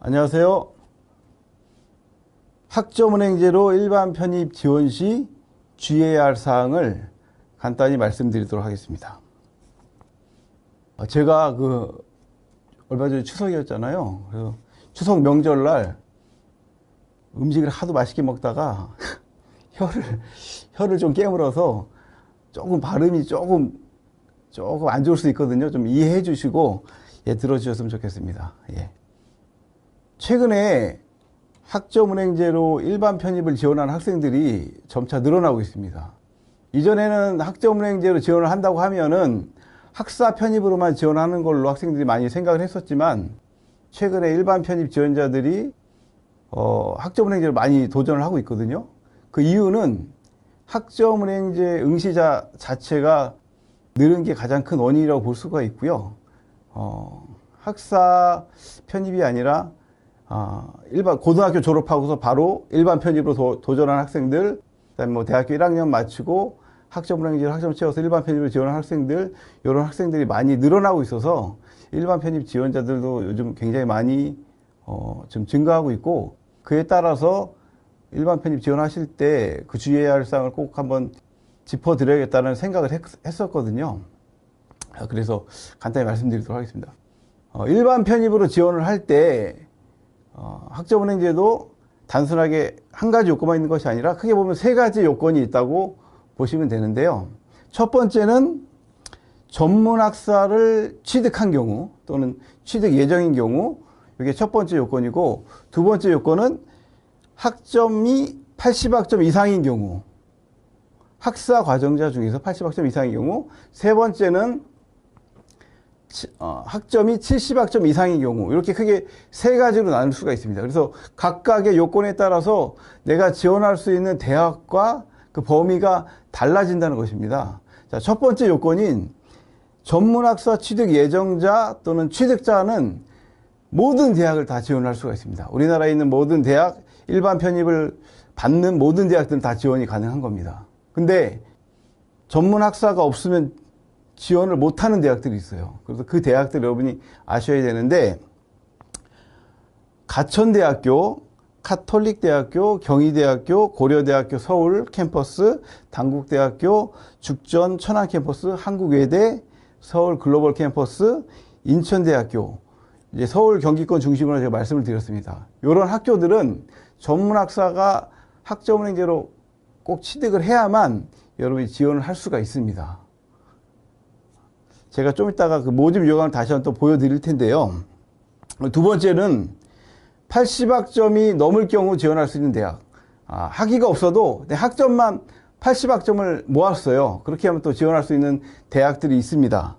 안녕하세요. 학점은행제로 일반 편입 지원 시 주의해야 할 사항을 간단히 말씀드리도록 하겠습니다. 제가 얼마 전에 추석이었잖아요. 그래서 추석 명절날 음식을 하도 맛있게 먹다가 혀를 좀 깨물어서 조금 발음이 조금 안 좋을 수 있거든요. 좀 이해해 주시고 들어주셨으면 좋겠습니다. 최근에 학점은행제로 일반 편입을 지원하는 학생들이 점차 늘어나고 있습니다. 이전에는 학점은행제로 지원을 한다고 하면은 학사 편입으로만 지원하는 걸로 학생들이 많이 생각을 했었지만, 최근에 일반 편입 지원자들이 학점은행제로 많이 도전을 하고 있거든요. 그 이유는 학점은행제 응시자 자체가 늘은 게 가장 큰 원인이라고 볼 수가 있고요. 학사 편입이 아니라 일반 고등학교 졸업하고서 바로 일반 편입으로 도전한 학생들, 그다음에 대학교 1학년 마치고 학점은행제로 학점 채워서 일반 편입으로 지원한 학생들, 이런 학생들이 많이 늘어나고 있어서 일반 편입 지원자들도 요즘 굉장히 많이 좀 증가하고 있고, 그에 따라서 일반 편입 지원하실 때 그 주의해야 할 사항을 꼭 한번 짚어드려야겠다는 생각을 했었거든요. 그래서 간단히 말씀드리도록 하겠습니다. 일반 편입으로 지원을 할 때 학점은행제도 단순하게 한 가지 요건만 있는 것이 아니라 크게 보면 세 가지 요건이 있다고 보시면 되는데요. 첫 번째는 전문학사를 취득한 경우 또는 취득 예정인 경우, 이게 첫 번째 요건이고, 두 번째 요건은 학점이 80학점 이상인 경우, 학사 과정자 중에서 80학점 이상인 경우, 세 번째는 학점이 70학점 이상인 경우, 이렇게 크게 세 가지로 나눌 수가 있습니다. 그래서 각각의 요건에 따라서 내가 지원할 수 있는 대학과 그 범위가 달라진다는 것입니다. 자, 첫 번째 요건인 전문학사 취득 예정자 또는 취득자는 모든 대학을 다 지원할 수가 있습니다. 우리나라에 있는 모든 대학, 일반 편입을 받는 모든 대학들은 다 지원이 가능한 겁니다. 근데 전문학사가 없으면 지원을 못하는 대학들이 있어요. 그래서 그 대학들 여러분이 아셔야 되는데, 가천대학교, 카톨릭대학교, 경희대학교, 고려대학교 서울 캠퍼스, 단국대학교, 죽전 천안 캠퍼스, 한국외대, 서울 글로벌 캠퍼스, 인천대학교, 이제 서울 경기권 중심으로 제가 말씀을 드렸습니다. 이런 학교들은 전문학사가 학점은행제로 꼭 취득을 해야만 여러분이 지원을 할 수가 있습니다. 제가 좀 이따가 그 모집 요강을 다시 한번 또 보여드릴 텐데요. 두 번째는 80학점이 넘을 경우 지원할 수 있는 대학. 학위가 없어도 내 학점만 80학점을 모았어요. 그렇게 하면 또 지원할 수 있는 대학들이 있습니다.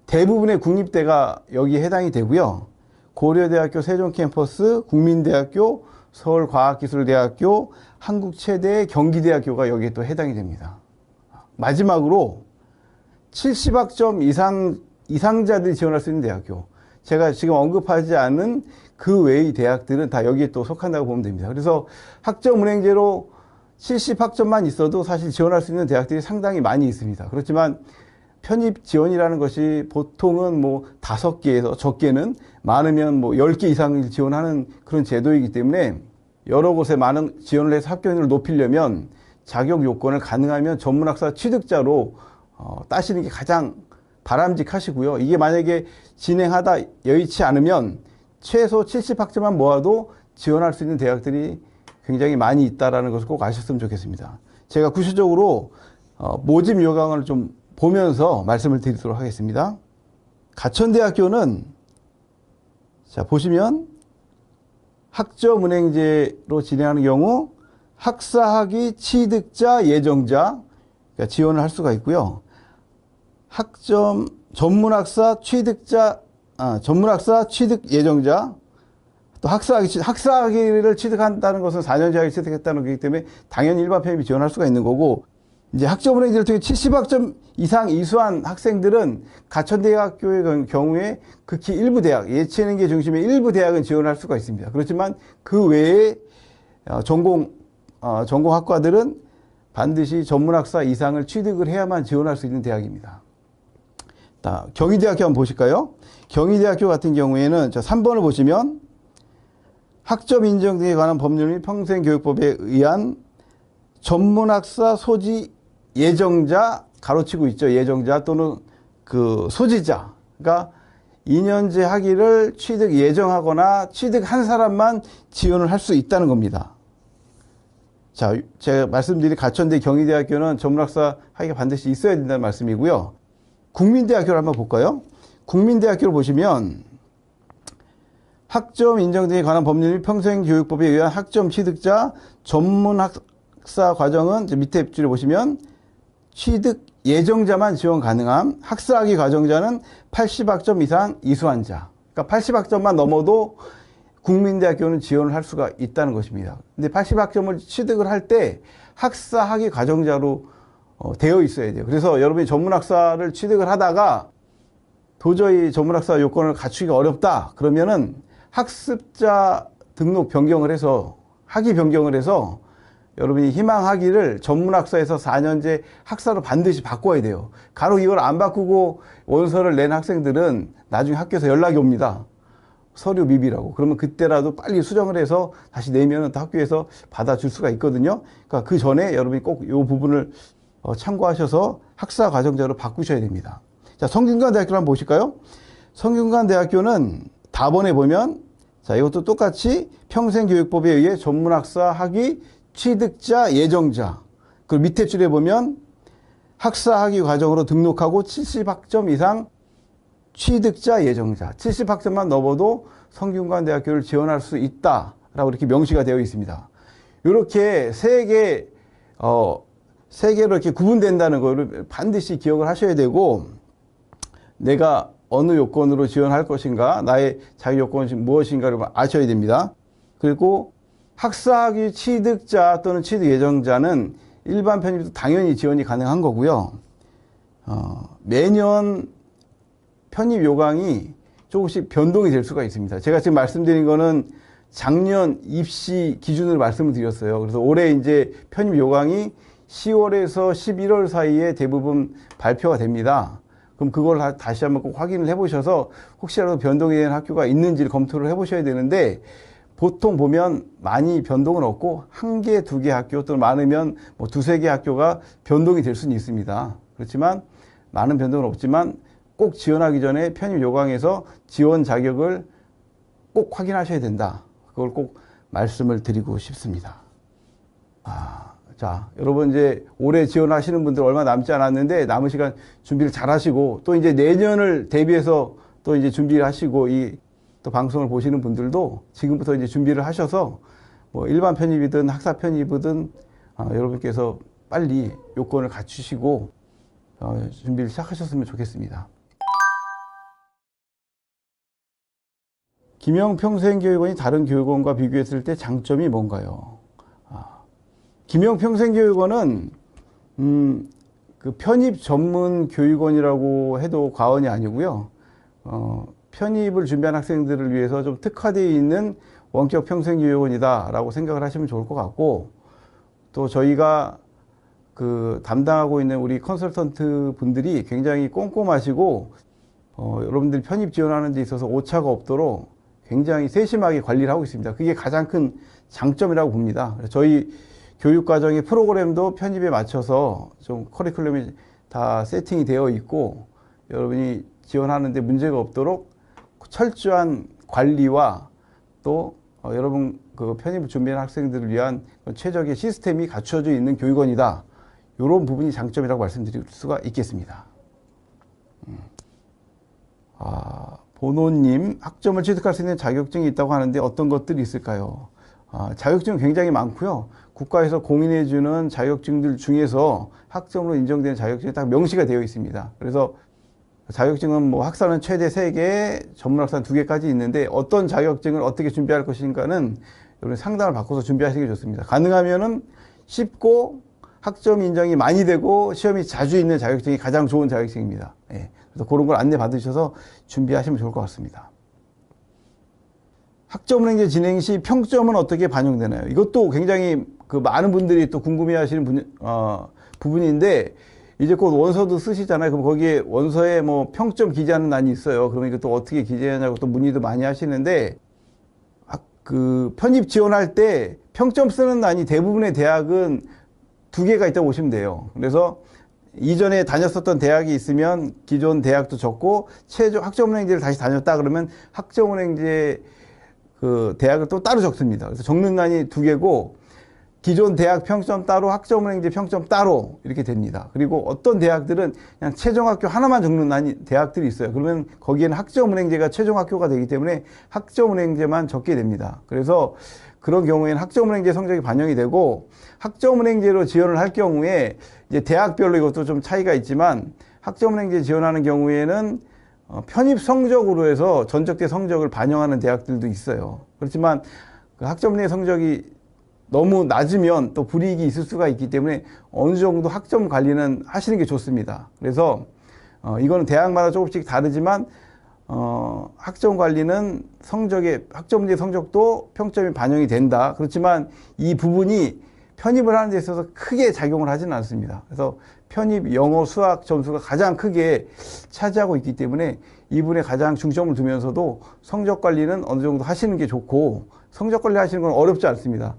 대부분의 국립대가 여기에 해당이 되고요. 고려대학교 세종캠퍼스, 국민대학교, 서울과학기술대학교, 한국체대, 경기대학교가 여기에 또 해당이 됩니다. 마지막으로 70학점 이상자들이 지원할 수 있는 대학교. 제가 지금 언급하지 않은 그 외의 대학들은 다 여기에 또 속한다고 보면 됩니다. 그래서 학점은행제로 70학점만 있어도 사실 지원할 수 있는 대학들이 상당히 많이 있습니다. 그렇지만 편입 지원이라는 것이 보통은 5개에서 적게는 많으면 10개 이상을 지원하는 그런 제도이기 때문에 여러 곳에 많은 지원을 해서 합격률을 높이려면 자격 요건을 가능하면 전문학사 취득자로 따시는 게 가장 바람직하시고요. 이게 만약에 진행하다 여의치 않으면 최소 70학점만 모아도 지원할 수 있는 대학들이 굉장히 많이 있다는 것을 꼭 아셨으면 좋겠습니다. 제가 구체적으로 모집 요강을 좀 보면서 말씀을 드리도록 하겠습니다. 가천대학교는 자 보시면 학점은행제로 진행하는 경우 학사학위 취득자 예정자, 그러니까 지원을 할 수가 있고요. 전문학사 취득 예정자, 또 학사학위를 취득한다는 것은 4년 제학을 취득했다는 거기 때문에 당연히 일반 편입이 지원할 수가 있는 거고, 이제 학점은행제를 통해 70학점 이상 이수한 학생들은 가천대학교의 경우에 극히 일부 대학, 예체능계 중심의 일부 대학은 지원할 수가 있습니다. 그렇지만 그 외에 전공학과들은 반드시 전문학사 이상을 취득을 해야만 지원할 수 있는 대학입니다. 경희대학교 한번 보실까요? 경희대학교 같은 경우에는 3번을 보시면 학점 인정 등에 관한 법률 및 평생교육법에 의한 전문학사 소지 예정자 가로치고 있죠. 예정자 또는 그 소지자. 그러니까 2년제 학위를 취득 예정하거나 취득한 사람만 지원을 할 수 있다는 겁니다. 자, 제가 말씀드린 가천대 경희대학교는 전문학사 학위가 반드시 있어야 된다는 말씀이고요. 국민대학교를 한번 볼까요? 국민대학교를 보시면 학점 인정 등에 관한 법률 및 평생교육법에 의한 학점 취득자 전문학사 과정은 밑에 줄에 보시면 취득 예정자만 지원 가능함. 학사학위 과정자는 80학점 이상 이수한 자. 그러니까 80학점만 넘어도 국민대학교는 지원을 할 수가 있다는 것입니다. 근데 80학점을 취득을 할 때 학사학위 과정자로 되어 있어야 돼요. 그래서 여러분이 전문학사를 취득을 하다가 도저히 전문학사 요건을 갖추기가 어렵다. 그러면은 학습자 등록 변경을 해서 학위 변경을 해서 여러분이 희망 학위를 전문학사에서 4년제 학사로 반드시 바꿔야 돼요. 간혹 이걸 안 바꾸고 원서를 낸 학생들은 나중에 학교에서 연락이 옵니다. 서류 미비라고. 그러면 그때라도 빨리 수정을 해서 다시 내면은 또 학교에서 받아줄 수가 있거든요. 그러니까 그 전에 여러분이 꼭 이 부분을 참고하셔서 학사 과정자로 바꾸셔야 됩니다. 자, 성균관대학교를 한번 보실까요? 성균관대학교는 답원에 보면 자, 이것도 똑같이 평생교육법에 의해 전문학사 학위 취득자 예정자. 그리고 밑에 줄에 보면 학사학위 과정으로 등록하고 70학점 이상 취득자 예정자. 70학점만 넘어도 성균관대학교를 지원할 수 있다라고 이렇게 명시가 되어 있습니다. 이렇게 세 개로 이렇게 구분된다는 것을 반드시 기억을 하셔야 되고, 내가 어느 요건으로 지원할 것인가, 나의 자기 요건이 무엇인가를 아셔야 됩니다. 그리고 학사학위 취득자 또는 취득 예정자는 일반 편입도 당연히 지원이 가능한 거고요. 매년 편입 요강이 조금씩 변동이 될 수가 있습니다. 제가 지금 말씀드린 거는 작년 입시 기준으로 말씀을 드렸어요. 그래서 올해 이제 편입 요강이 10월에서 11월 사이에 대부분 발표가 됩니다. 그럼 그걸 다시 한번 꼭 확인을 해보셔서 혹시라도 변동이 되는 학교가 있는지를 검토를 해보셔야 되는데, 보통 보면 많이 변동은 없고 한 개, 두 개 학교 또는 많으면 뭐 두세 개 학교가 변동이 될 수는 있습니다. 그렇지만 많은 변동은 없지만 꼭 지원하기 전에 편입 요강에서 지원 자격을 꼭 확인하셔야 된다. 그걸 꼭 말씀을 드리고 싶습니다. 자, 여러분 이제 올해 지원하시는 분들 얼마 남지 않았는데 남은 시간 준비를 잘 하시고, 또 이제 내년을 대비해서 또 이제 준비를 하시고, 또 방송을 보시는 분들도 지금부터 이제 준비를 하셔서 뭐 일반 편입이든 학사 편입이든 여러분께서 빨리 요건을 갖추시고 준비를 시작하셨으면 좋겠습니다. 김영 평생교육원이 다른 교육원과 비교했을 때 장점이 뭔가요? 김영 평생교육원은 그 편입 전문 교육원이라고 해도 과언이 아니고요. 편입을 준비한 학생들을 위해서 좀 특화되어 있는 원격 평생교육원이다라고 생각을 하시면 좋을 것 같고, 또 저희가 그 담당하고 있는 우리 컨설턴트 분들이 굉장히 꼼꼼하시고 여러분들이 편입 지원하는 데 있어서 오차가 없도록 굉장히 세심하게 관리를 하고 있습니다. 그게 가장 큰 장점이라고 봅니다. 저희 교육과정의 프로그램도 편입에 맞춰서 좀 커리큘럼이 다 세팅이 되어 있고, 여러분이 지원하는데 문제가 없도록 철저한 관리와 또 여러분 그 편입을 준비하는 학생들을 위한 최적의 시스템이 갖춰져 있는 교육원이다. 이런 부분이 장점이라고 말씀드릴 수가 있겠습니다. 보노님, 학점을 취득할 수 있는 자격증이 있다고 하는데 어떤 것들이 있을까요? 자격증은 굉장히 많고요. 국가에서 공인해주는 자격증들 중에서 학점으로 인정되는 자격증이 딱 명시가 되어 있습니다. 그래서 자격증은 뭐 학사는 최대 3개, 전문학사는 2개까지 있는데 어떤 자격증을 어떻게 준비할 것인가는 여러분 상담을 받고서 준비하시는 게 좋습니다. 가능하면은 쉽고 학점 인정이 많이 되고 시험이 자주 있는 자격증이 가장 좋은 자격증입니다. 예. 그래서 그런 걸 안내 받으셔서 준비하시면 좋을 것 같습니다. 학점은행제 진행 시 평점은 어떻게 반영되나요? 이것도 굉장히 그 많은 분들이 또 궁금해하시는 부분인데, 이제 곧 원서도 쓰시잖아요. 그럼 거기에 원서에 뭐 평점 기재하는 난이 있어요. 그러면 이거 또 어떻게 기재하냐고 또 문의도 많이 하시는데, 그 편입 지원할 때 평점 쓰는 난이 대부분의 대학은 2개가 있다고 보시면 돼요. 그래서 이전에 다녔었던 대학이 있으면 기존 대학도 적고 최종 학점은행제를 다시 다녔다 그러면 학점은행제 그 대학을 또 따로 적습니다. 그래서 적는 난이 2개고 기존 대학 평점 따로 학점은행제 평점 따로 이렇게 됩니다. 그리고 어떤 대학들은 그냥 최종학교 하나만 적는 난이 대학들이 있어요. 그러면 거기에는 학점은행제가 최종학교가 되기 때문에 학점은행제만 적게 됩니다. 그래서 그런 경우에는 학점은행제 성적이 반영이 되고 학점은행제로 지원을 할 경우에 이제 대학별로 이것도 좀 차이가 있지만 학점은행제 지원하는 경우에는 편입 성적으로 해서 전적대 성적을 반영하는 대학들도 있어요. 그렇지만 그 학점내 성적이 너무 낮으면 또 불이익이 있을 수가 있기 때문에 어느 정도 학점 관리는 하시는 게 좋습니다. 그래서 이거는 대학마다 조금씩 다르지만 학점 관리는 성적에 학점제 성적도 평점이 반영이 된다. 그렇지만 이 부분이 편입을 하는 데 있어서 크게 작용을 하지는 않습니다. 그래서 편입 영어 수학 점수가 가장 크게 차지하고 있기 때문에 이 부분에 가장 중점을 두면서도 성적 관리는 어느 정도 하시는 게 좋고 성적 관리 하시는 건 어렵지 않습니다.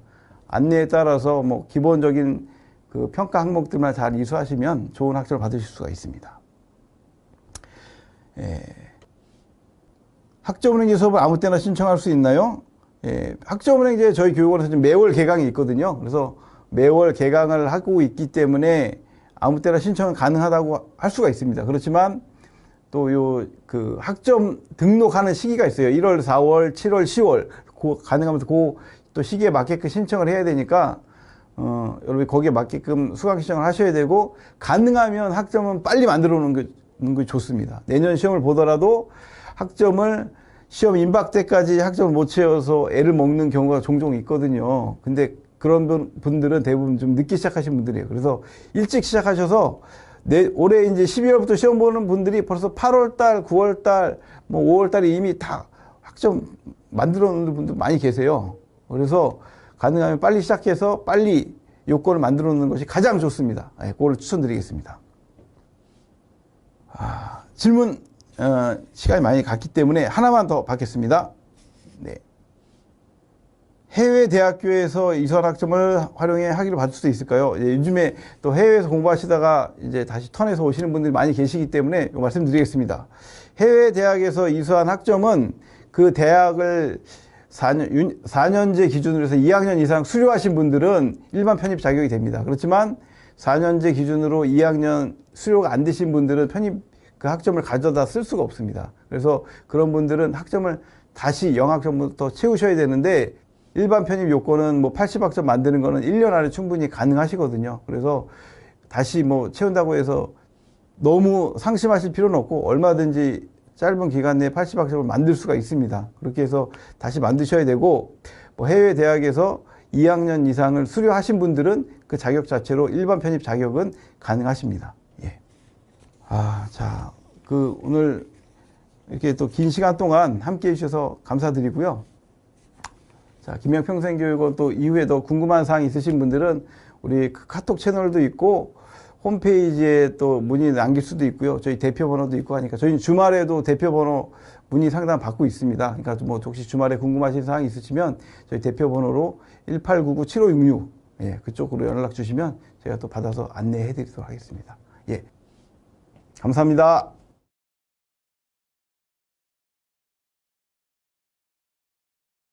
안내에 따라서 뭐 기본적인 그 평가 항목들만 잘 이수하시면 좋은 학점을 받으실 수가 있습니다. 학점은행제 수업을 아무 때나 신청할 수 있나요? 학점은행제 저희 교육원에서 지금 매월 개강이 있거든요. 그래서 매월 개강을 하고 있기 때문에 아무 때나 신청은 가능하다고 할 수가 있습니다. 그렇지만 또 요 그 학점 등록하는 시기가 있어요. 1월, 4월, 7월, 10월 가능하면 그 또 시기에 맞게끔 신청을 해야 되니까 여러분이 거기에 맞게끔 수강 신청을 하셔야 되고 가능하면 학점은 빨리 만들어 놓는 게 좋습니다. 내년 시험을 보더라도 학점을 시험 임박 때까지 학점을 못 채워서 애를 먹는 경우가 종종 있거든요. 근데 그런 분들은 대부분 좀 늦게 시작하신 분들이에요. 그래서 일찍 시작하셔서 올해 이제 12월부터 시험 보는 분들이 벌써 8월달, 9월달, 뭐 5월달에 이미 다 학점 만들어 놓는 분들 많이 계세요. 그래서 가능하면 빨리 시작해서 빨리 요건을 만들어 놓는 것이 가장 좋습니다. 그걸 추천드리겠습니다. 질문 시간이 많이 갔기 때문에 하나만 더 받겠습니다. 네. 해외 대학교에서 이수한 학점을 활용해 학위를 받을 수도 있을까요? 요즘에 또 해외에서 공부하시다가 이제 다시 턴해서 오시는 분들이 많이 계시기 때문에 말씀드리겠습니다. 해외 대학에서 이수한 학점은 그 대학을 4년제 기준으로 해서 2학년 이상 수료하신 분들은 일반 편입 자격이 됩니다. 그렇지만 4년제 기준으로 2학년 수료가 안 되신 분들은 편입 그 학점을 가져다 쓸 수가 없습니다. 그래서 그런 분들은 학점을 다시 영학점부터 채우셔야 되는데 일반 편입 요건은 뭐 80학점 만드는 거는 1년 안에 충분히 가능하시거든요. 그래서 다시 뭐 채운다고 해서 너무 상심하실 필요는 없고 얼마든지 짧은 기간 내에 80학점을 만들 수가 있습니다. 그렇게 해서 다시 만드셔야 되고 뭐 해외 대학에서 2학년 이상을 수료하신 분들은 그 자격 자체로 일반 편입 자격은 가능하십니다. 자, 오늘 이렇게 또 긴 시간 동안 함께 해주셔서 감사드리고요. 자, 김영평생교육원 또 이후에 더 궁금한 사항이 있으신 분들은 우리 카톡 채널도 있고 홈페이지에 또 문의 남길 수도 있고요. 저희 대표 번호도 있고 하니까 저희는 주말에도 대표 번호 문의 상담 받고 있습니다. 그러니까 뭐 혹시 주말에 궁금하신 사항이 있으시면 저희 대표 번호로 1899-7566 그쪽으로 연락 주시면 제가 또 받아서 안내해 드리도록 하겠습니다. 감사합니다.